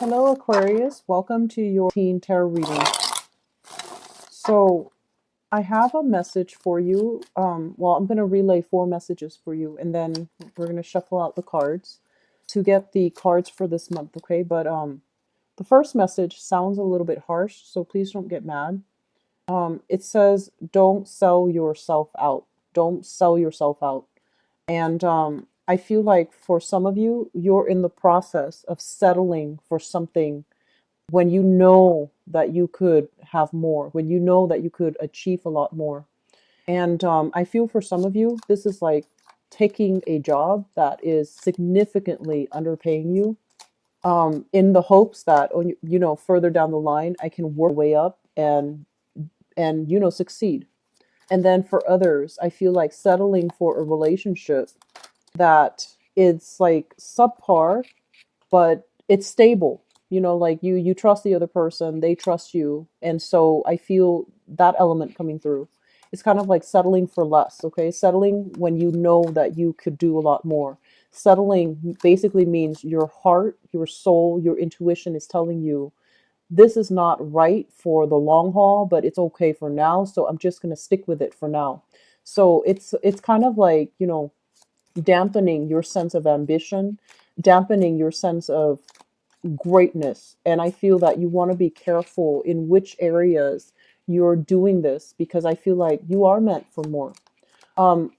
Hello, Aquarius. Welcome to your teen tarot reading. So, I have a message for you. Well, I'm going to relay four messages for you, and then we're going to shuffle out the cards to get the cards for this month, okay? But the first message sounds a little bit harsh, so please don't get mad. It says, "Don't sell yourself out. Don't sell yourself out." And I feel like for some of you, you're in the process of settling for something when you know that you could have more, when you know that you could achieve a lot more. And I feel for some of you, this is like taking a job that is significantly underpaying you, in the hopes that, further down the line, I can work my way up and succeed. And then for others, I feel like settling for a relationship that it's like subpar, but it's stable. Like you trust the other person, they trust you. And so I feel that element coming through. It's kind of like settling for less, okay? Settling when you know that you could do a lot more. Settling basically means your heart, your soul, your intuition is telling you this is not right for the long haul, but it's okay for now. So I'm just going to stick with it for now. So it's kind of like, dampening your sense of ambition, dampening your sense of greatness. And I feel that you want to be careful in which areas you're doing this, because I feel like you are meant for more. Um,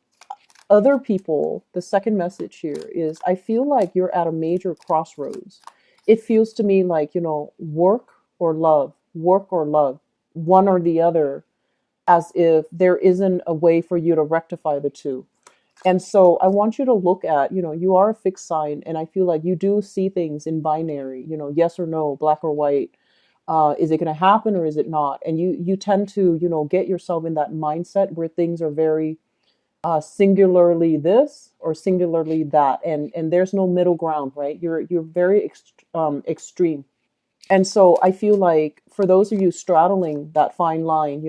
Other people, the second message here is I feel like you're at a major crossroads. It feels to me like, work or love, one or the other, as if there isn't a way for you to rectify the two. And so I want you to look at, you are a fixed sign, and I feel like you do see things in binary, yes or no, black or white. Is it going to happen or is it not? And you tend to, get yourself in that mindset where things are very singularly this or singularly that, and there's no middle ground, right? You're very extreme. And so I feel like for those of you straddling that fine line,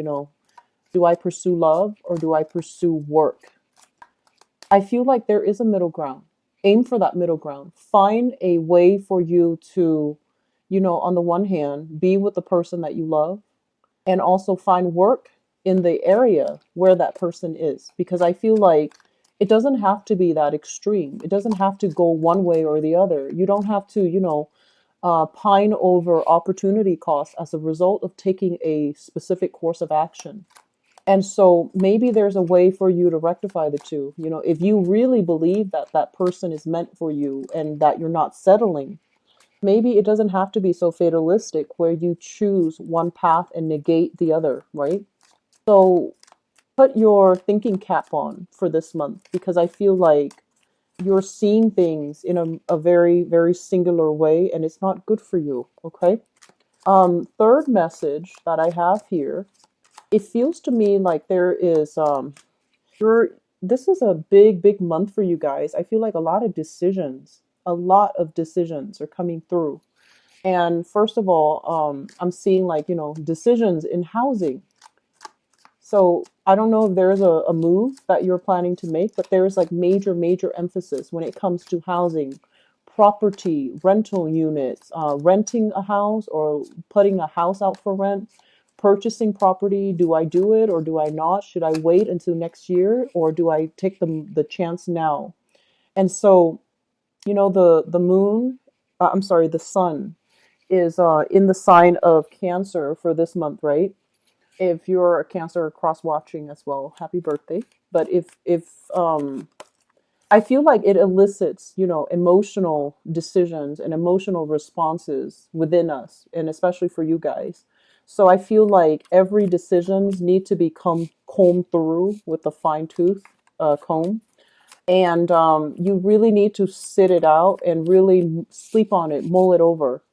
do I pursue love or do I pursue work? I feel like there is a middle ground. Aim for that middle ground. Find a way for you to, on the one hand, be with the person that you love, and also find work in the area where that person is. Because I feel like it doesn't have to be that extreme. It doesn't have to go one way or the other. You don't have to, pine over opportunity costs as a result of taking a specific course of action. And so maybe there's a way for you to rectify the two. If you really believe that that person is meant for you and that you're not settling, maybe it doesn't have to be so fatalistic where you choose one path and negate the other, right? So put your thinking cap on for this month, because I feel like you're seeing things in a very, very singular way, and it's not good for you, okay? Third message that I have here, it feels to me like there is you're this is a big, big month for you guys. I feel like a lot of decisions are coming through. And first of all, I'm seeing like, decisions in housing. So I don't know if there's a move that you're planning to make, but there's like major, major emphasis when it comes to housing, property, rental units, renting a house or putting a house out for rent, purchasing property. Do I do it or do I not? Should I wait until next year or do I take the chance now? And so, the moon, I'm sorry, the sun is in the sign of Cancer for this month, right? If you're a Cancer cross watching as well, happy birthday. But if I feel like it elicits, emotional decisions and emotional responses within us, and especially for you guys. So I feel like every decisions need to be combed through with a fine tooth comb, and you really need to sit it out and really sleep on it, mull it over,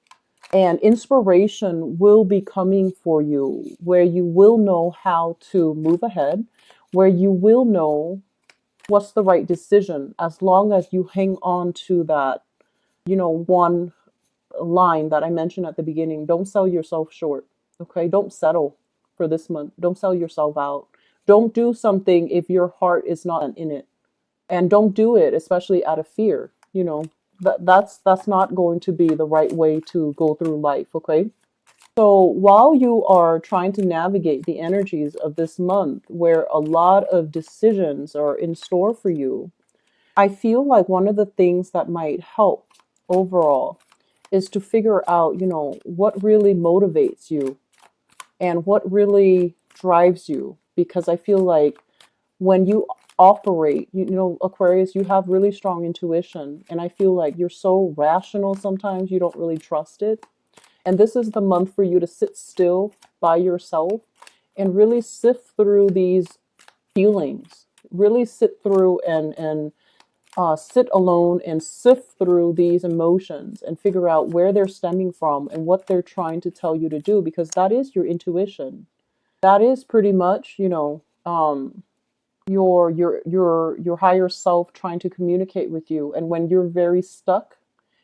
and inspiration will be coming for you where you will know how to move ahead, where you will know what's the right decision, as long as you hang on to that, one line that I mentioned at the beginning. Don't sell yourself short. Okay? Don't settle for this month. Don't sell yourself out. Don't do something if your heart is not in it. And don't do it, especially out of fear. That's not going to be the right way to go through life, okay? So while you are trying to navigate the energies of this month where a lot of decisions are in store for you, I feel like one of the things that might help overall is to figure out, what really motivates you and what really drives you. Because I feel like when you operate, Aquarius, you have really strong intuition. And I feel like you're so rational sometimes you don't really trust it. And this is the month for you to sit still by yourself and really sift through these feelings. Really sit through and sit alone and sift through these emotions and figure out where they're stemming from and what they're trying to tell you to do, because that is your intuition. That is pretty much, your higher self trying to communicate with you. And when you're very stuck,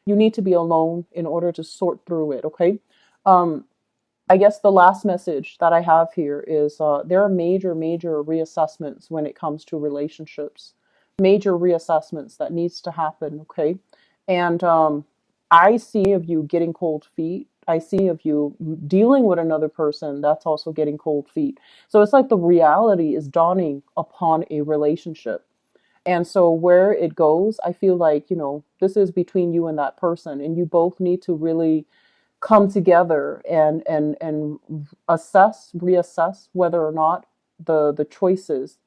you need to be alone in order to sort through it. Okay. Um, I guess the last message that I have here is there are major reassessments when it comes to relationships, major reassessments that needs to happen. Okay. And I see of you getting cold feet. I see of you dealing with another person that's also getting cold feet. So it's like the reality is dawning upon a relationship. And so where it goes, I feel like, this is between you and that person, and you both need to really come together and reassess whether or not the choices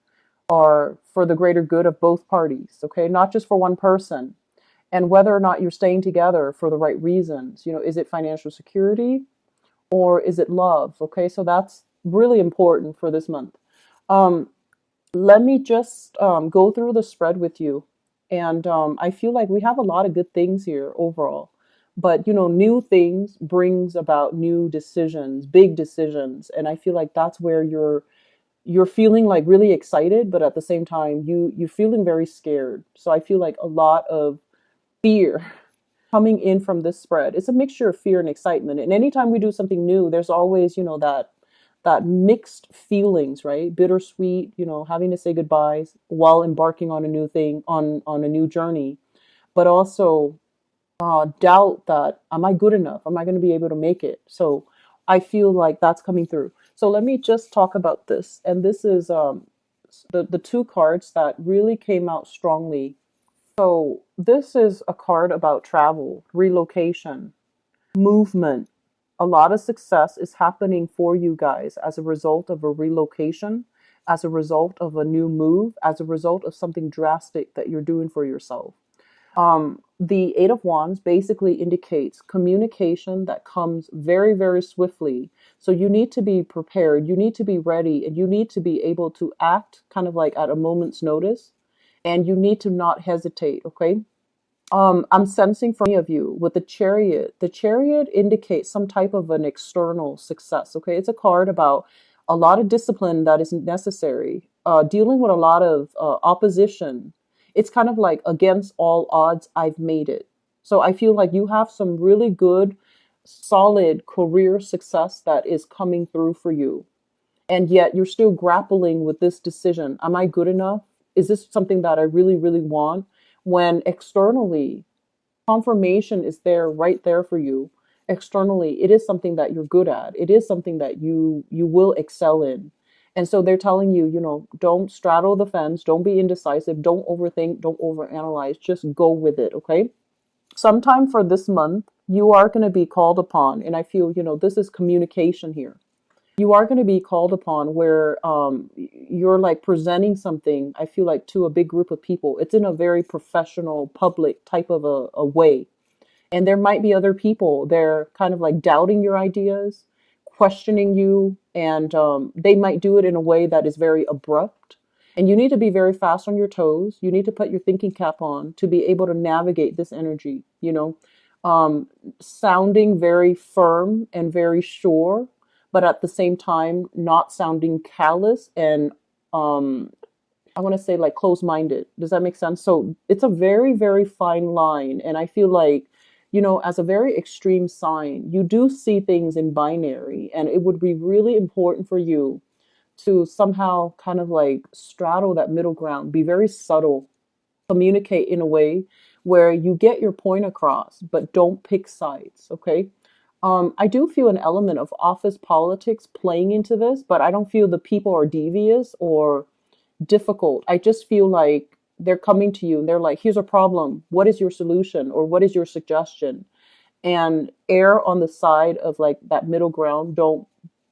are for the greater good of both parties, okay? Not just for one person. And whether or not you're staying together for the right reasons. Is it financial security or is it love? Okay, so that's really important for this month. Um, Let me just go through the spread with you. And I feel like we have a lot of good things here overall. But, new things brings about new decisions, big decisions. And I feel like that's where you're feeling like really excited, but at the same time, you're feeling very scared. So I feel like a lot of fear coming in from this spread. It's a mixture of fear and excitement. And anytime we do something new, there's always, that mixed feelings, right? Bittersweet, having to say goodbyes while embarking on a new thing, on a new journey, but also doubt that, am I good enough? Am I going to be able to make it? So I feel like that's coming through. So let me just talk about this. And this is the two cards that really came out strongly. So this is a card about travel, relocation, movement. A lot of success is happening for you guys as a result of a relocation, as a result of a new move, as a result of something drastic that you're doing for yourself. The Eight of Wands basically indicates communication that comes very swiftly. So you need to be prepared, you need to be ready, and you need to be able to act kind of like at a moment's notice, and you need to not hesitate, okay? I'm sensing from many of you with the Chariot. The Chariot indicates some type of an external success. Okay, it's a card about a lot of discipline that is necessary. Dealing with a lot of opposition. It's kind of like against all odds, I've made it. So I feel like you have some really good, solid career success that is coming through for you, and yet you're still grappling with this decision. Am I good enough? Is this something that I really want? When externally, confirmation is there, right there for you. Externally, it is something that you're good at. It is something that you will excel in. And so they're telling you, don't straddle the fence, don't be indecisive, don't overthink, don't overanalyze, just go with it, okay? Sometime for this month, you are going to be called upon, and I feel, this is communication here. You are going to be called upon where you're like presenting something, I feel like, to a big group of people. It's in a very professional, public type of a way. And there might be other people, they're kind of like doubting your ideas, questioning you, and they might do it in a way that is very abrupt. And you need to be very fast on your toes. You need to put your thinking cap on to be able to navigate this energy, sounding very firm and very sure, but at the same time, not sounding callous and um, I want to say like close minded. Does that make sense? So it's a very fine line. And I feel like, as a very extreme sign, you do see things in binary, and it would be really important for you to somehow kind of like straddle that middle ground, be very subtle, communicate in a way where you get your point across, but don't pick sides, okay? I do feel an element of office politics playing into this, but I don't feel the people are devious or difficult. I just feel like they're coming to you and they're like, here's a problem. What is your solution? Or what is your suggestion? And err on the side of like that middle ground. Don't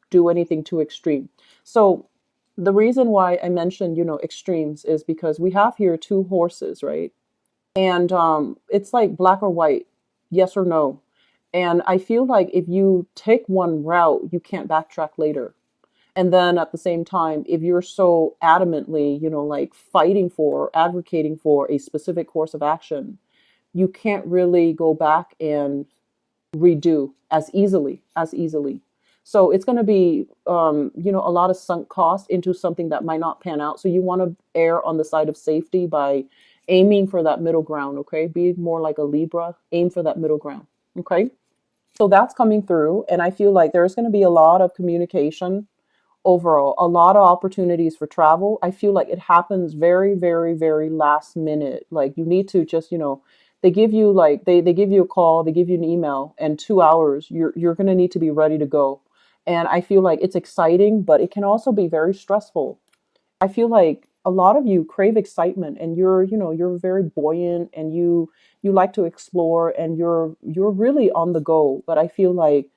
do anything too extreme. So the reason why I mentioned, extremes is because we have here two horses, right? And it's like black or white, yes or no. And I feel like if you take one route, you can't backtrack later. And then at the same time, if you're so adamantly, like fighting for, advocating for a specific course of action, you can't really go back and redo as easily. So it's going to be, a lot of sunk cost into something that might not pan out. So you want to err on the side of safety by aiming for that middle ground. Okay. Be more like a Libra, aim for that middle ground. Okay. So that's coming through. And I feel like there's going to be a lot of communication overall, a lot of opportunities for travel. I feel like it happens very, very, very last minute. Like you need to just, they give you like they give you a call, they give you an email, and 2 hours you're gonna need to be ready to go. And I feel like it's exciting, but it can also be very stressful. I feel like a lot of you crave excitement and you're very buoyant and you like to explore and you're really on the go. But I feel like,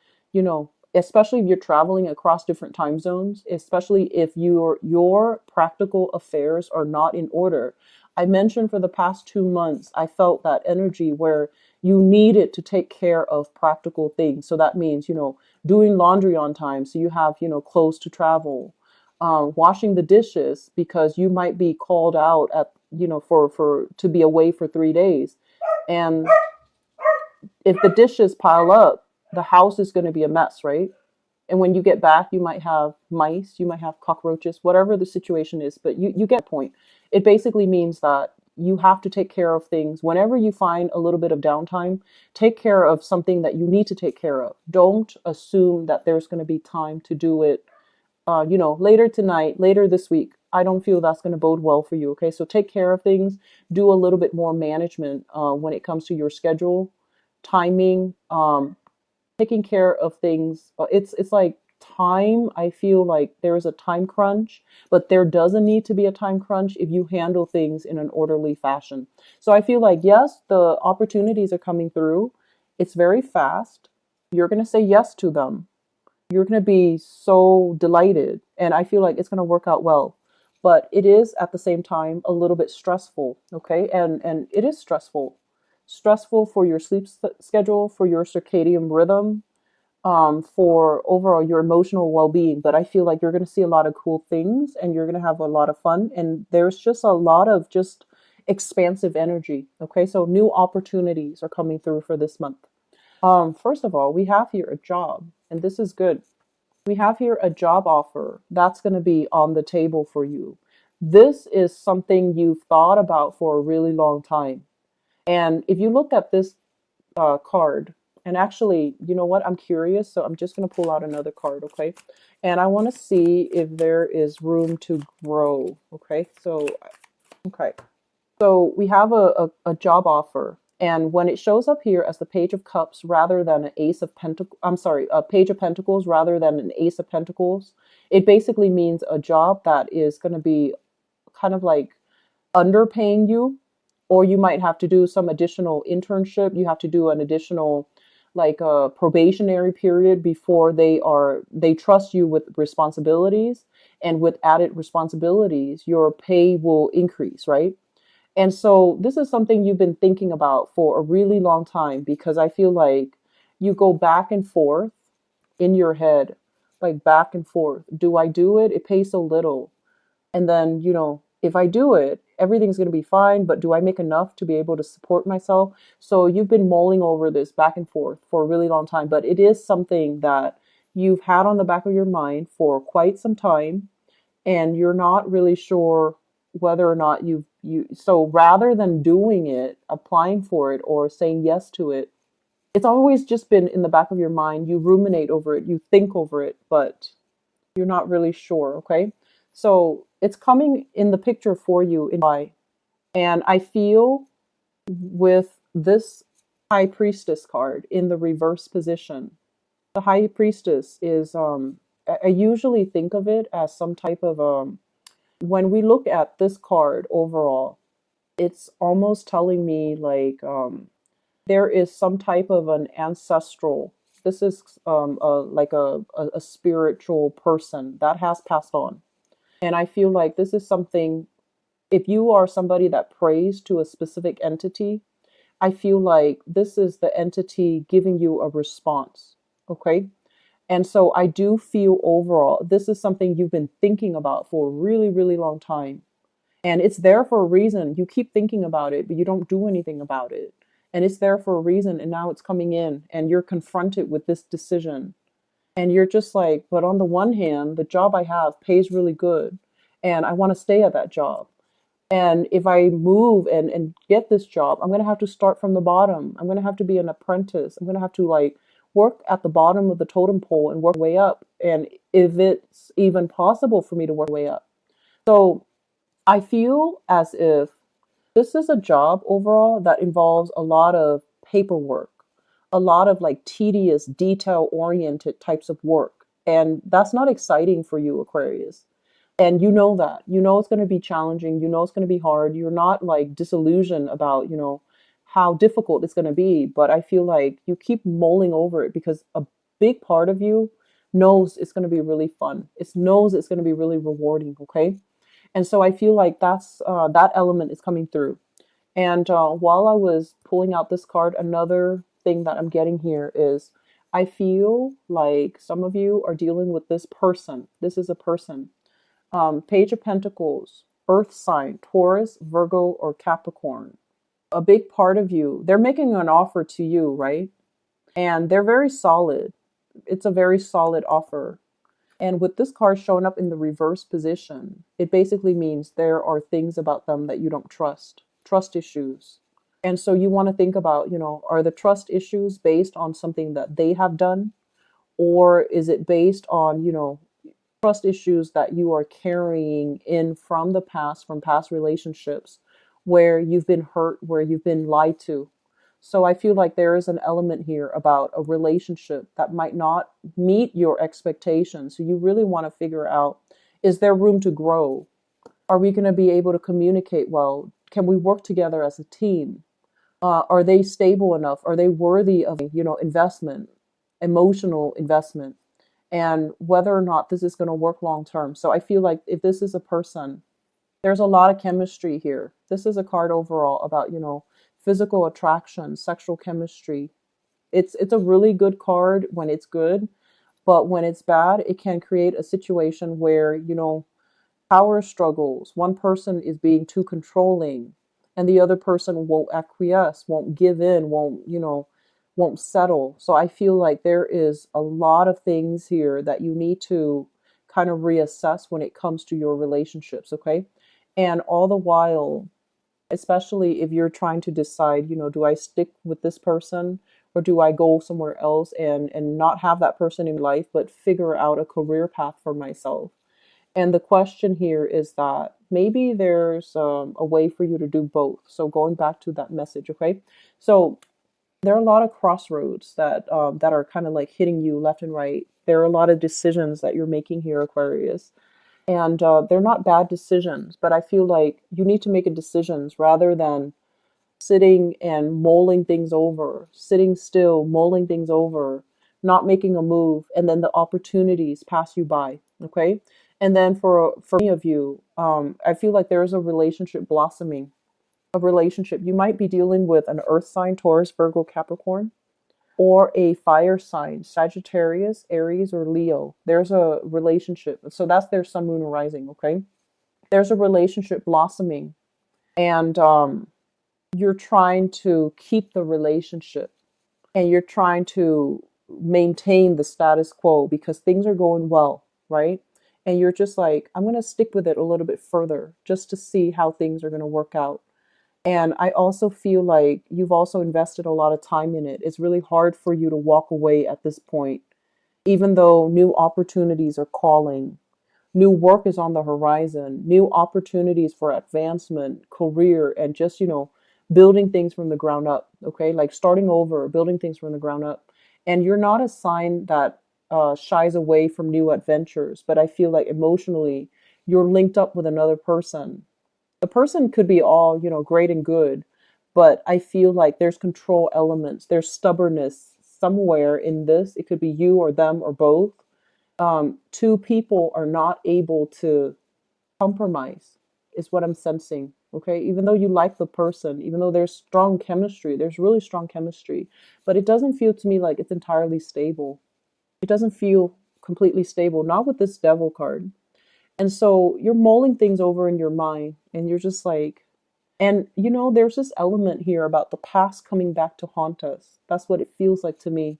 especially if you're traveling across different time zones, especially if your practical affairs are not in order. I mentioned for the past 2 months, I felt that energy where you needed to take care of practical things. So that means, doing laundry on time so you have, clothes to travel, washing the dishes because you might be called out at for to be away for 3 days, and if the dishes pile up, the house is going to be a mess, right? And when you get back, you might have mice, you might have cockroaches, whatever the situation is, but you get the point. It basically means that you have to take care of things whenever you find a little bit of downtime. Take care of something that you need to take care of. Don't assume that there's going to be time to do it later tonight, later this week. I don't feel that's going to bode well for you. Okay. So take care of things, do a little bit more management when it comes to your schedule, timing, taking care of things. It's like time. I feel like there is a time crunch, but there doesn't need to be a time crunch if you handle things in an orderly fashion. So I feel like, yes, the opportunities are coming through. It's very fast. You're going to say yes to them. You're going to be so delighted. And I feel like it's going to work out well. But it is at the same time a little bit stressful. Okay. And it is stressful. Stressful for your sleep schedule, for your circadian rhythm, for overall your emotional well being. But I feel like you're going to see a lot of cool things and you're going to have a lot of fun. And there's just a lot of just expansive energy. Okay. So new opportunities are coming through for this month. First of all, we have here a job, and this is good. We have here a job offer that's going to be on the table for you. This is something you've thought about for a really long time. And if you look at this card, and actually, you know what? I'm curious, so I'm just going to pull out another card, okay? And I want to see if there is room to grow, okay? Okay. So we have a job offer. And when it shows up here as the Page of Cups rather than an Ace of Pentacles, I'm sorry, a Page of Pentacles rather than an Ace of Pentacles, it basically means a job that is going to be kind of like underpaying you, or you might have to do some additional internship. You have to do an additional like a probationary period before they trust you with responsibilities, and with added responsibilities your pay will increase, right? And so this is something you've been thinking about for a really long time, because I feel like you go back and forth in your head, like back and forth. Do I do it? It pays so little. And then, if I do it, everything's going to be fine, but do I make enough to be able to support myself? So you've been mulling over this back and forth for a really long time, but it is something that you've had on the back of your mind for quite some time, and you're not really sure whether or not so rather than doing it, applying for it or saying yes to it, it's always just been in the back of your mind. You ruminate over it, you think over it, but you're not really sure, okay? So it's coming in the picture for you in July. And I feel with this High Priestess card in the reverse position. The High Priestess is I usually think of it as some type of when we look at this card overall, it's almost telling me like there is some type of an ancestral. This is like a spiritual person that has passed on. And I feel like this is something, if you are somebody that prays to a specific entity, I feel like this is the entity giving you a response. Okay. And so I do feel overall, this is something you've been thinking about for a really, really long time. And it's there for a reason. You keep thinking about it, but you don't do anything about it. And it's there for a reason. And now it's coming in, and you're confronted with this decision. And you're just like, but on the one hand, the job I have pays really good. And I want to stay at that job. And if I move and get this job, I'm going to have to start from the bottom. I'm going to have to be an apprentice. I'm going to have to like work at the bottom of the totem pole and work my way up. And if it's even possible for me to work my way up. So I feel as if this is a job overall that involves a lot of paperwork, a lot of like tedious, detail oriented types of work. And that's not exciting for you, Aquarius. And you know that. You know it's going to be challenging. You know it's going to be hard. You're not like disillusioned about, how difficult it's going to be. But I feel like you keep mulling over it because a big part of you knows it's going to be really fun. It knows it's going to be really rewarding. Okay. And so I feel like that element is coming through. And while I was pulling out this card, another thing that I'm getting here is I feel like some of you are dealing with this person. This is a person. Page of Pentacles, Earth sign, Taurus, Virgo, or Capricorn. A big part of you, they're making an offer to you, right? And they're very solid. It's a very solid offer. And with this card showing up in the reverse position, it basically means there are things about them that you don't trust issues. And so you want to think about, are the trust issues based on something that they have done? Or is it based on, trust issues that you are carrying in from the past, from past relationships where you've been hurt, where you've been lied to? So I feel like there is an element here about a relationship that might not meet your expectations. So you really want to figure out, is there room to grow? Are we going to be able to communicate well? Can we work together as a team? Are they stable enough? Are they worthy of, investment, emotional investment? And whether or not this is going to work long term. So I feel like if this is a person, there's a lot of chemistry here. This is a card overall about, physical attraction, sexual chemistry. It's a really good card when it's good, but when it's bad, it can create a situation where, power struggles. One person is being too controlling and the other person won't acquiesce, won't give in, won't settle. So I feel like there is a lot of things here that you need to kind of reassess when it comes to your relationships, okay? And all the while, especially if you're trying to decide, do I stick with this person or do I go somewhere else and not have that person in life, but figure out a career path for myself. And the question here is that maybe there's a way for you to do both. So going back to that message, okay? So there are a lot of crossroads that are kind of like hitting you left and right. There are a lot of decisions that you're making here, Aquarius, and they're not bad decisions. But I feel like you need to make a decisions rather than sitting and mulling things over, sitting still, mulling things over, not making a move, and then the opportunities pass you by. Okay, and then for many of you, I feel like there is a relationship blossoming. A relationship you might be dealing with an Earth sign, Taurus, Virgo, Capricorn, or a fire sign, Sagittarius, Aries, or Leo. There's a relationship. So that's their sun, moon, and rising. Okay, there's a relationship blossoming, and you're trying to keep the relationship and you're trying to maintain the status quo because things are going well, right? And you're just like, I'm going to stick with it a little bit further just to see how things are going to work out. And I also feel like you've also invested a lot of time in it. It's really hard for you to walk away at this point, even though new opportunities are calling. New work is on the horizon, new opportunities for advancement, career, and just, building things from the ground up, okay? Like starting over, building things from the ground up. And you're not a sign that shies away from new adventures, but I feel like emotionally you're linked up with another person. The person could be all, great and good, but I feel like there's control elements, there's stubbornness somewhere in this. It could be you or them or both. Two people are not able to compromise, is what I'm sensing. Okay, even though you like the person, even though there's strong chemistry, there's really strong chemistry, but it doesn't feel to me like it's entirely stable. It doesn't feel completely stable, not with this devil card. And so you're mulling things over in your mind, and you're just like, and there's this element here about the past coming back to haunt us. That's what it feels like to me.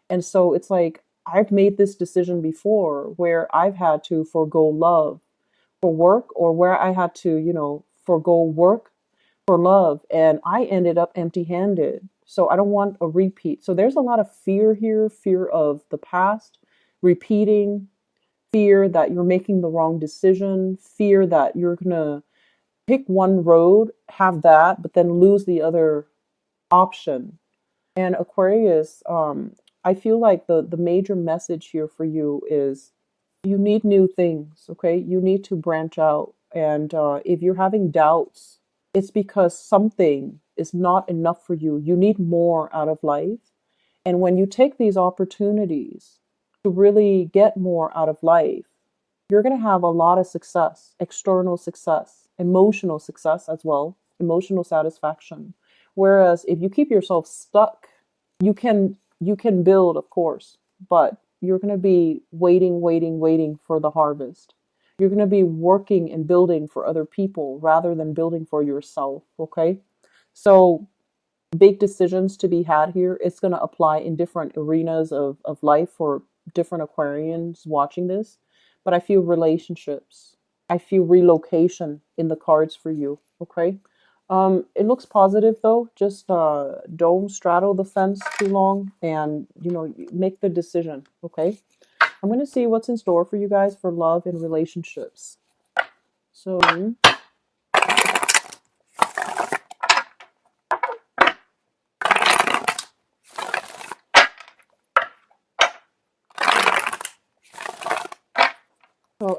And so it's like, I've made this decision before where I've had to forego love for work, or where I had to, forego work for love, and I ended up empty handed. So I don't want a repeat. So there's a lot of fear here, fear of the past repeating, fear that you're making the wrong decision, fear that you're going to pick one road, have that, but then lose the other option. And Aquarius, I feel like the major message here for you is you need new things, okay? You need to branch out. And if you're having doubts, it's because something is not enough for you. You need more out of life. And when you take these opportunities to really get more out of life, you're going to have a lot of success, external success, emotional success as well, emotional satisfaction. Whereas if you keep yourself stuck, you can build, of course, but you're going to be waiting, waiting, waiting for the harvest. You're going to be working and building for other people rather than building for yourself, okay? So big decisions to be had here. It's going to apply in different arenas of life for different Aquarians watching this. But I feel relationships. I feel relocation in the cards for you. Okay. It looks positive though. Just don't straddle the fence too long, and make the decision. Okay. I'm going to see what's in store for you guys for love and relationships. So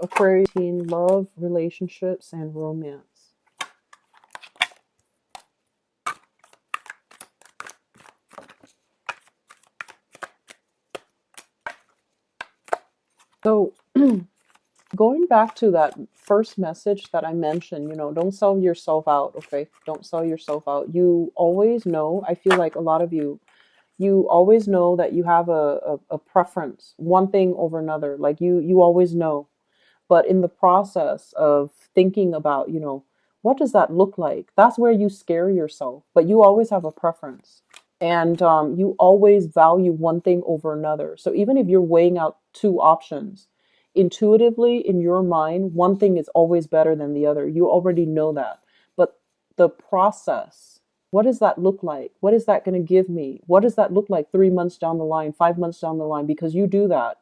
Aquarius teen, love, relationships, and romance. So going back to that first message that I mentioned, don't sell yourself out, okay? Don't sell yourself out. You always know, I feel like a lot of you always know that you have a preference, one thing over another. Like you always know. But in the process of thinking about, what does that look like? That's where you scare yourself. But you always have a preference. And you always value one thing over another. So even if you're weighing out two options, intuitively in your mind, one thing is always better than the other. You already know that. But the process, what does that look like? What is that going to give me? What does that look like 3 months down the line, 5 months down the line? Because you do that.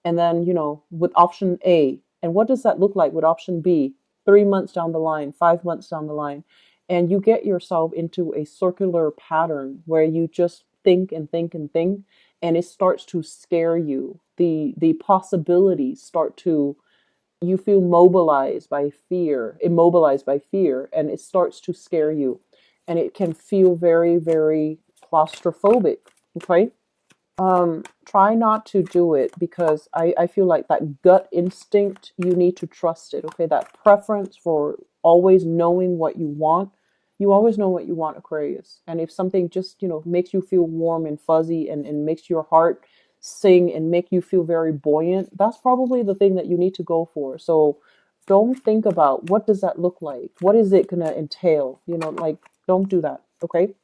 And then, with option A, and what does that look like with option B, 3 months down the line, 5 months down the line? And you get yourself into a circular pattern where you just think and think and think, and it starts to scare you. The possibilities start to, you feel mobilized by fear, immobilized by fear, and it starts to scare you. And it can feel very, very claustrophobic. Okay. Try not to do it, because I feel like that gut instinct, you need to trust it. Okay, that preference for always knowing what you want. You always know what you want, Aquarius. And if something just, makes you feel warm and fuzzy, and makes your heart sing and make you feel very buoyant, that's probably the thing that you need to go for. So don't think about what does that look like? What is it gonna entail? Like, don't do that, okay?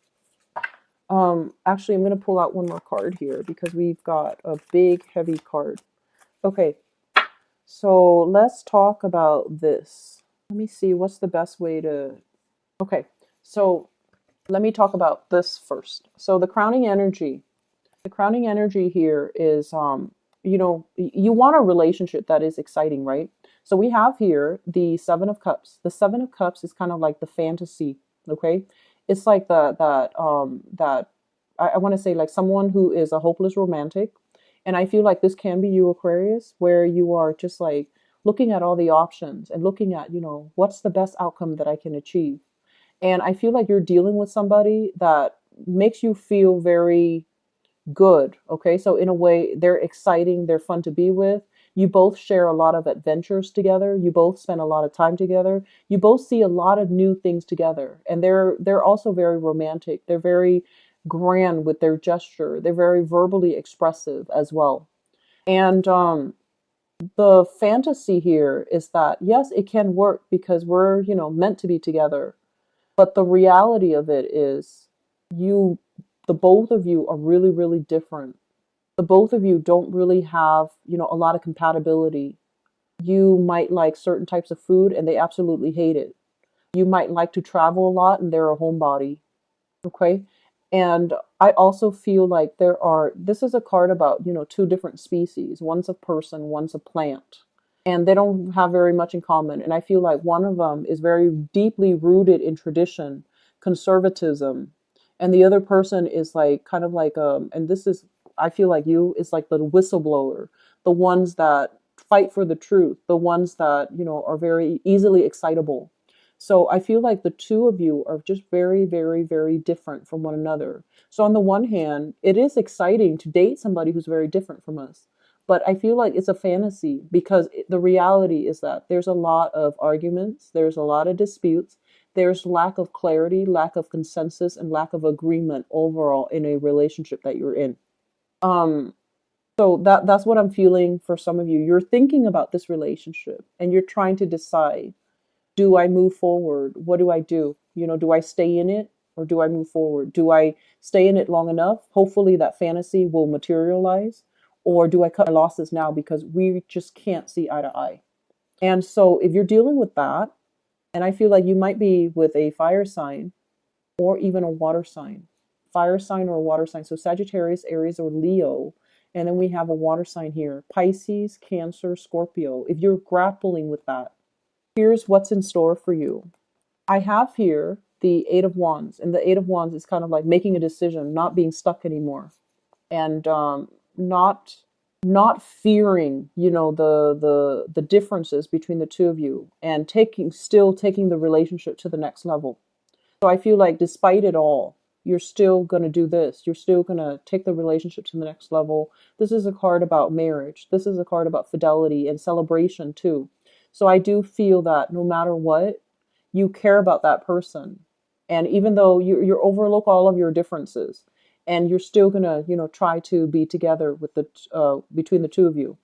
Actually, I'm going to pull out one more card here because we've got a big, heavy card. Okay, so let's talk about this. Let me see, what's the best way to... Okay, so let me talk about this first. So the crowning energy. The crowning energy here is, you want a relationship that is exciting, right? So we have here the Seven of Cups. The Seven of Cups is kind of like the fantasy, okay? It's like that I want to say like someone who is a hopeless romantic. And I feel like this can be you, Aquarius, where you are just like looking at all the options and looking at, what's the best outcome that I can achieve. And I feel like you're dealing with somebody that makes you feel very good. Okay. So, in a way, they're exciting, they're fun to be with. You both share a lot of adventures together. You both spend a lot of time together. You both see a lot of new things together. And they're also very romantic. They're very grand with their gesture. They're very verbally expressive as well. And the fantasy here is that yes, it can work because we're, meant to be together. But the reality of it is you the both of you are really, really different. The both of you don't really have, a lot of compatibility. You might like certain types of food and they absolutely hate it. You might like to travel a lot and they're a homebody. Okay. And I also feel like this is a card about, two different species. One's a person, one's a plant. And they don't have very much in common. And I feel like one of them is very deeply rooted in tradition, conservatism. And the other person is like kind of like, and this is, I feel like you is like the whistleblower, the ones that fight for the truth, the ones that, are very easily excitable. So I feel like the two of you are just very, very, very different from one another. So on the one hand, it is exciting to date somebody who's very different from us. But I feel like it's a fantasy because the reality is that there's a lot of arguments, there's a lot of disputes, there's lack of clarity, lack of consensus, and lack of agreement overall in a relationship that you're in. Um, so that's what I'm feeling for some of you. You're thinking about this relationship and you're trying to decide, do I move forward? What do I do? Do I stay in it or do I move forward? Do I stay in it long enough? Hopefully that fantasy will materialize. Or do I cut my losses now because we just can't see eye to eye? And so if you're dealing with that, and I feel like you might be with a fire sign or even a water sign, fire sign or a water sign. So Sagittarius, Aries, or Leo. And then we have a water sign here, Pisces, Cancer, Scorpio. If you're grappling with that, here's what's in store for you. I have here the Eight of Wands, and the Eight of Wands is kind of like making a decision, not being stuck anymore, and not not fearing, the differences between the two of you, and taking the relationship to the next level. So I feel like despite it all, you're still going to do this. You're still going to take the relationship to the next level. This is a card about marriage. This is a card about fidelity and celebration too. So I do feel that no matter what, you care about that person. And even though you overlook all of your differences and you're still going to, try to be together with between the two of you.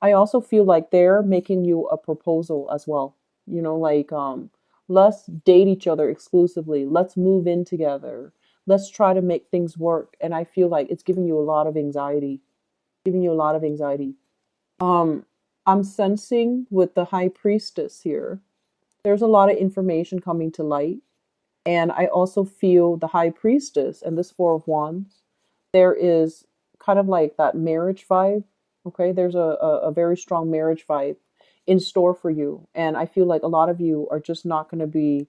I also feel like they're making you a proposal as well. Like let's date each other exclusively. Let's move in together. Let's try to make things work. And I feel like it's giving you a lot of anxiety, giving you a lot of anxiety. Um, I'm sensing with the high priestess here, there's a lot of information coming to light. And I also feel the high priestess and this four of wands, there is kind of like that marriage vibe. Okay, there's a very strong marriage vibe in store for you. And I feel like a lot of you are just not going to be,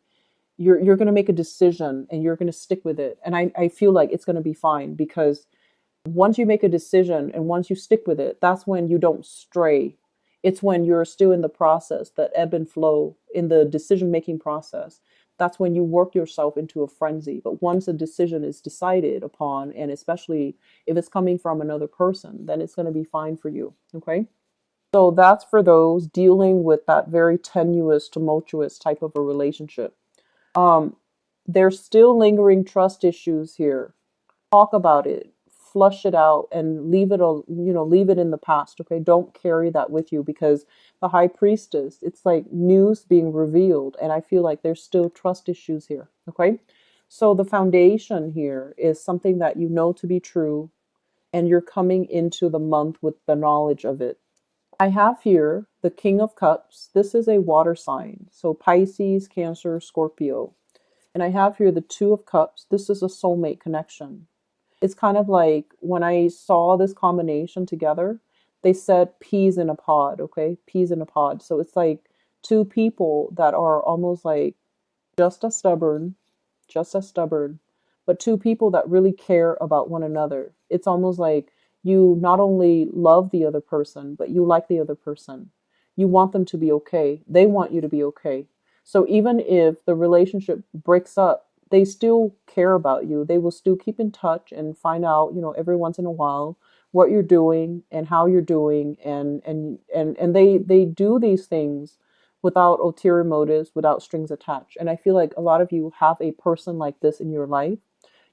you're going to make a decision and you're going to stick with it. And I feel like it's going to be fine because once you make a decision and once you stick with it, that's when you don't stray. It's when you're still in the process, that ebb and flow in the decision making process. That's when you work yourself into a frenzy. But once a decision is decided upon, and especially if it's coming from another person, then it's going to be fine for you. Okay. So that's for those dealing with that very tenuous, tumultuous type of a relationship. Um, there's still lingering trust issues here. Talk about it, flush it out, and leave it in the past. Okay, don't carry that with you because the high priestess, it's like news being revealed, and I feel like there's still trust issues here. Okay, so the foundation here is something that you know to be true, and you're coming into the month with the knowledge of it. I have here the King of Cups. This is a water sign, so Pisces, Cancer, Scorpio. And I have here the Two of Cups. This is a soulmate connection. It's kind of like when I saw this combination together, they said peas in a pod, okay? Peas in a pod. So it's like two people that are almost like just as stubborn, just as stubborn, but two people that really care about one another. It's almost like you not only love the other person, but you like the other person. You want them to be okay. They want you to be okay. So even if the relationship breaks up, they still care about you. They will still keep in touch and find out, every once in a while what you're doing and how you're doing, and they do these things without ulterior motives, without strings attached. And I feel like a lot of you have a person like this in your life.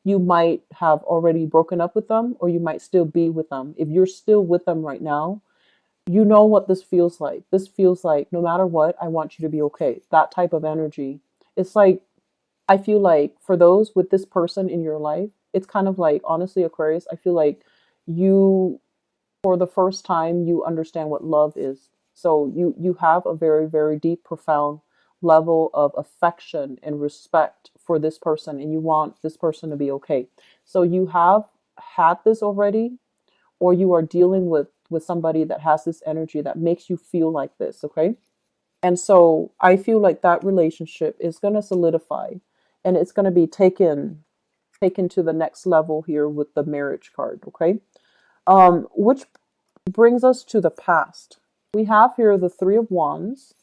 You might have already broken up with them, or you might still be with them. If you're still with them right now, you know what this feels like. This feels like no matter what, I want you to be okay. That type of energy. It's like, I feel like for those with this person in your life, it's kind of like, honestly, Aquarius, I feel like you, for the first time, you understand what love is. So you have a very, very deep, profound level of affection and respect for this person, and you want this person to be okay. So you have had this already, or you are dealing with somebody that has this energy that makes you feel like this, okay? And so I feel like that relationship is going to solidify, and it's going to be taken to the next level here with the marriage card, okay? Which brings us to the past. We have here the Three of Wands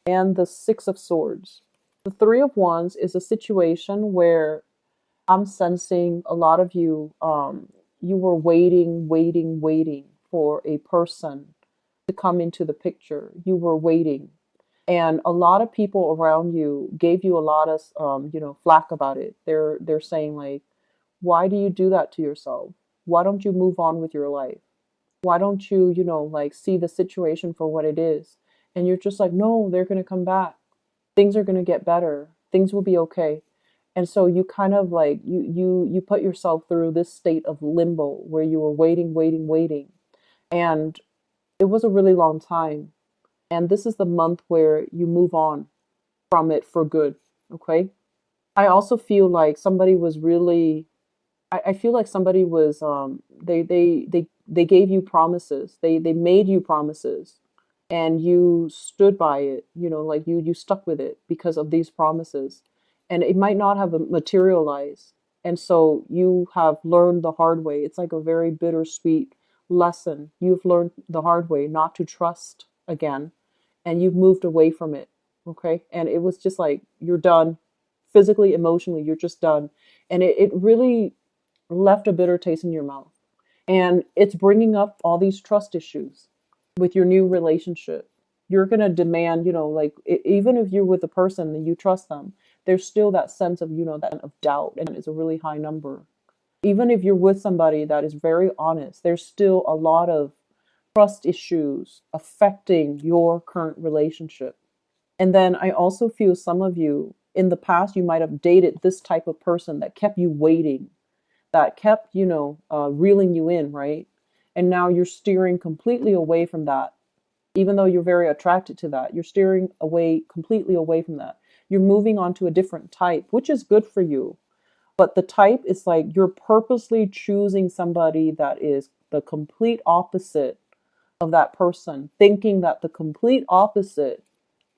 and the Six of Swords. The Three of Wands is a situation where I'm sensing a lot of you, you were waiting, waiting, waiting for a person to come into the picture. You were waiting. And a lot of people around you gave you a lot of, flack about it. They're saying like, why do you do that to yourself? Why don't you move on with your life? Why don't you, like see the situation for what it is? And you're just like, no, they're going to come back. Things are going to get better. Things will be okay. And so you kind of like, you put yourself through this state of limbo where you were waiting, waiting, waiting. And it was a really long time. And this is the month where you move on from it for good. Okay. I also feel like somebody was really, I feel like somebody was, they gave you promises. They made you promises, and you stood by it, like you stuck with it because of these promises. And it might not have materialized. And so you have learned the hard way. It's like a very bittersweet lesson. You've learned the hard way not to trust again, and you've moved away from it. Okay. And it was just like, you're done physically, emotionally, you're just done. And it really left a bitter taste in your mouth. And it's bringing up all these trust issues with your new relationship. You're going to demand, like, even if you're with a person and you trust them, there's still that sense of, that of doubt, and it's a really high number. Even if you're with somebody that is very honest, there's still a lot of trust issues affecting your current relationship. And then I also feel some of you in the past, you might have dated this type of person that kept you waiting, that kept, reeling you in, right? And now you're steering completely away from that. Even though you're very attracted to that, you're steering away, completely away from that. You're moving on to a different type, which is good for you. But the type is like you're purposely choosing somebody that is the complete opposite of that person, thinking that the complete opposite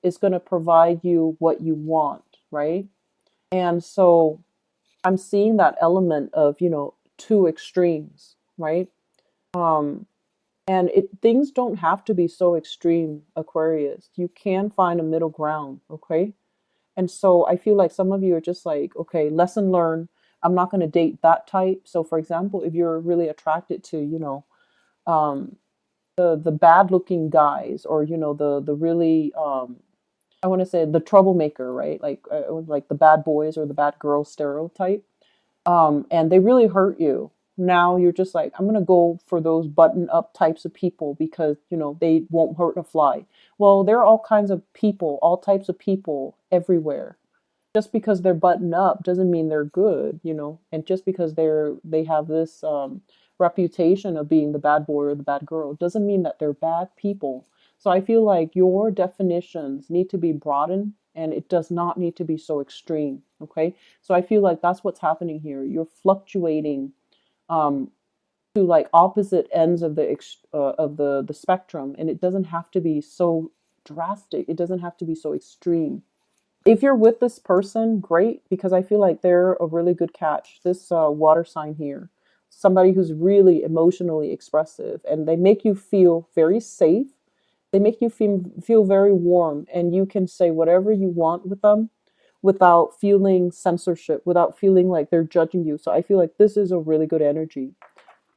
is going to provide you what you want, right? And so I'm seeing that element of, two extremes, right? Um, and things don't have to be so extreme, Aquarius. You can find a middle ground, okay? And so I feel like some of you are just like, okay, lesson learned. I'm not going to date that type. So for example, if you're really attracted to, um, the bad looking guys, or, the really, I want to say the troublemaker, right? Like the bad boys or the bad girl stereotype. And they really hurt you. Now you're just like, I'm going to go for those button up types of people because, they won't hurt a fly. Well, there are all kinds of people, all types of people everywhere. Just because they're buttoned up doesn't mean they're good, and just because they have this reputation of being the bad boy or the bad girl doesn't mean that they're bad people. So I feel like your definitions need to be broadened, and it does not need to be so extreme. Okay. So I feel like that's what's happening here. You're fluctuating um, to like opposite ends of the spectrum, and it doesn't have to be so drastic. It doesn't have to be so extreme. If you're with this person, great, because I feel like they're a really good catch. This water sign here, somebody who's really emotionally expressive, and they make you feel very safe. They make you feel very warm, and you can say whatever you want with them without feeling censorship, without feeling like they're judging you. So I feel like this is a really good energy.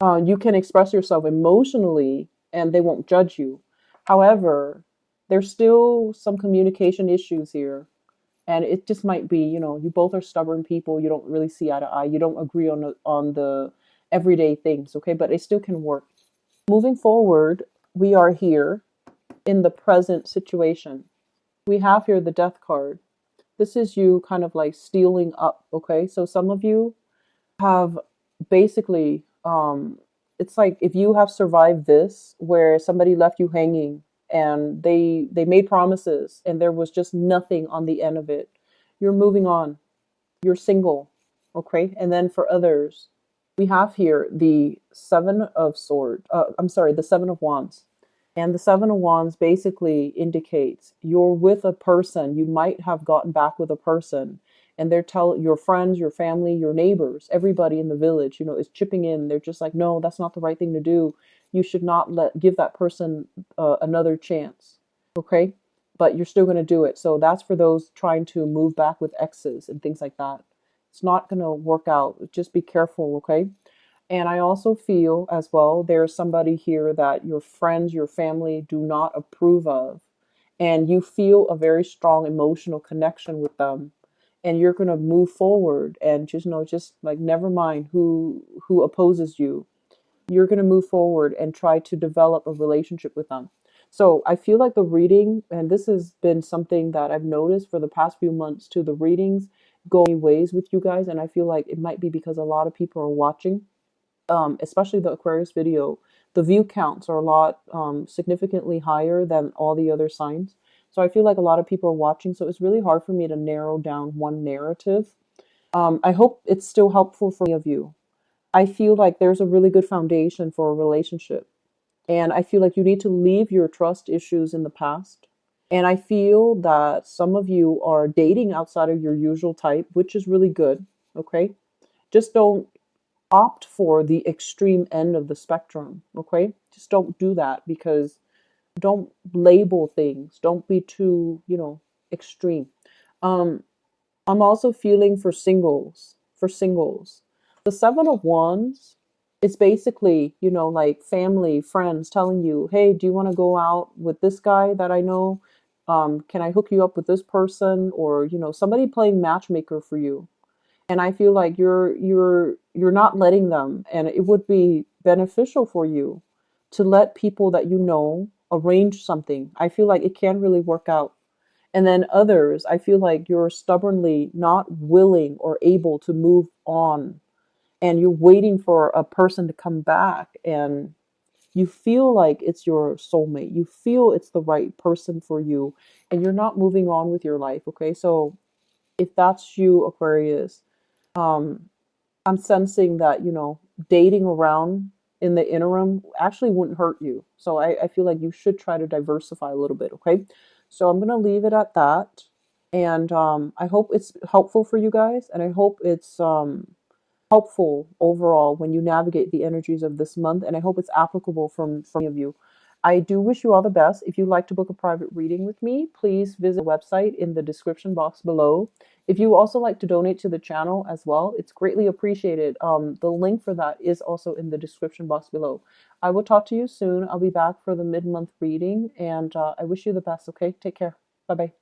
You can express yourself emotionally, and they won't judge you. However, there's still some communication issues here, and it just might be, you both are stubborn people. You don't really see eye to eye. You don't agree on the everyday things, okay? But it still can work. Moving forward, we are here in the present situation. We have here the death card. This is you kind of like stealing up, okay? So some of you have basically, it's like if you have survived this where somebody left you hanging and they made promises and there was just nothing on the end of it. You're moving on. You're single, okay? And then for others, we have here the seven of swords. I'm sorry, the seven of wands. And the seven of wands basically indicates you're with a person. You might have gotten back with a person, and they're telling your friends, your family, your neighbors, everybody in the village, is chipping in. They're just like, no, that's not the right thing to do. You should not give that person another chance. Okay, but you're still going to do it. So that's for those trying to move back with exes and things like that. It's not going to work out. Just be careful, okay? And I also feel as well there's somebody here that your friends, your family do not approve of. And you feel a very strong emotional connection with them. And you're going to move forward and just like never mind who opposes you. You're going to move forward and try to develop a relationship with them. So I feel like the reading, and this has been something that I've noticed for the past few months too, the readings go many ways with you guys. And I feel like it might be because a lot of people are watching, especially the Aquarius video. The view counts are a lot significantly higher than all the other signs. So I feel like a lot of people are watching. So it's really hard for me to narrow down one narrative. I hope it's still helpful for any of you. I feel like there's a really good foundation for a relationship. And I feel like you need to leave your trust issues in the past. And I feel that some of you are dating outside of your usual type, which is really good. Okay. Just don't opt for the extreme end of the spectrum. Okay. Just don't do that, because don't label things. Don't be too, extreme. Um, I'm also feeling for singles. For singles, the seven of wands, it's basically, like family, friends telling you, hey, do you want to go out with this guy that I know? Can I hook you up with this person? Or, somebody playing matchmaker for you. And I feel like you're not letting them, and it would be beneficial for you to let people that arrange something. I feel like it can really work out. And then others, I feel like you're stubbornly not willing or able to move on, and you're waiting for a person to come back, and you feel like it's your soulmate. You feel it's the right person for you, and you're not moving on with your life. Okay. So if that's you, Aquarius, um, I'm sensing that, dating around in the interim actually wouldn't hurt you. So I feel like you should try to diversify a little bit, okay? So I'm going to leave it at that. And I hope it's helpful for you guys. And I hope it's helpful overall when you navigate the energies of this month. And I hope it's applicable from any of you. I do wish you all the best. If you'd like to book a private reading with me, please visit the website in the description box below. If you also like to donate to the channel as well, it's greatly appreciated. The link for that is also in the description box below. I will talk to you soon. I'll be back for the mid-month reading, and I wish you the best, okay? Take care. Bye-bye.